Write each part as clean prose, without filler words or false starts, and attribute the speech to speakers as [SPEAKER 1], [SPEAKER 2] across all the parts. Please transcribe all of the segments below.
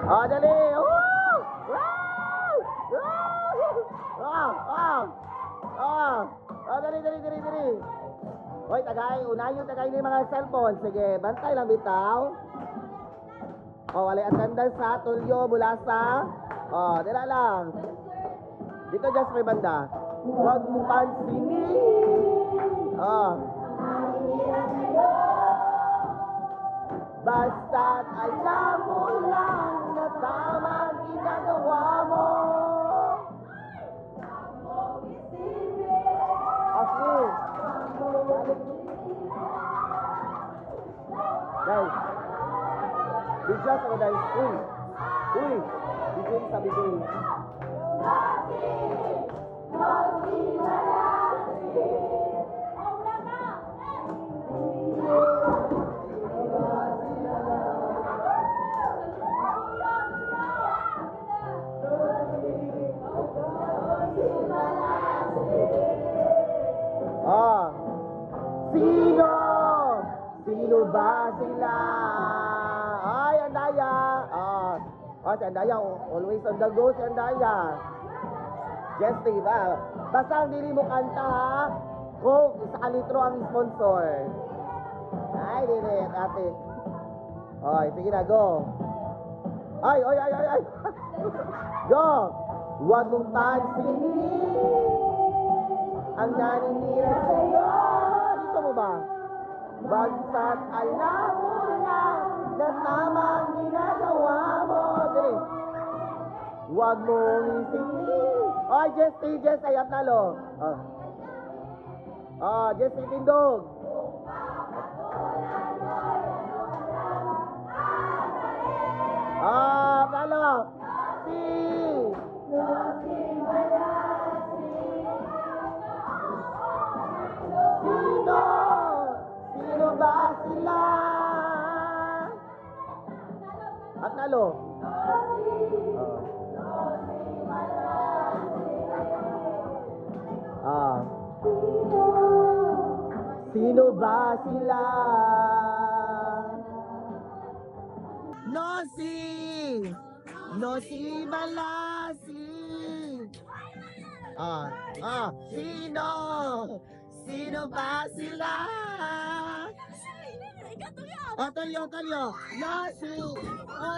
[SPEAKER 1] Oh, dali! Woo! Woo! Woo! Dali, dali, dali, dali. Hoy, tagay, unahin tagay ni mga cellphone. Sige, bantay lang bitaw. Oh, wala attendance sa Tulyo mula sa... Oh, dila lang. Dito just may banda. Huwag mo pansinin. Oh. Basta't alam mo lang na tama ang ginagawa mo. Okay. Guys. Biglas ako dahil. Uy. Uy. Bigay sa bigay. Ah. Sino? Sino ba sila? Ay, Andaya. Si Andaya, always on the go si Andaya. Jesty ba? Basta ang dili mo kanta ha. Kung isa ka litro ang sponsor. Ay, dili, ate. Oy, sige na, go. Ay. Go. Huwag mong pansinin ang naninira sa'yo. Dito mo ba? Bagsa't alam mo lang na tama ang ginagawa mo. Dali. Huwag mong isipin. Oy, Jess, ayap nalo. Jess, tindog. Nalo. Sino? Sino ba sila? At nalo. Sino ba sila? Nosi Malasi. Sino? Sino ba sila? Talyo. Nosi.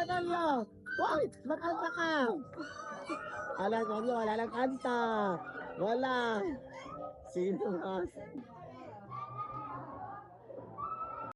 [SPEAKER 1] Talyo. Hoy, makanta ka. Wala lang kanta. Wala. Sino ba?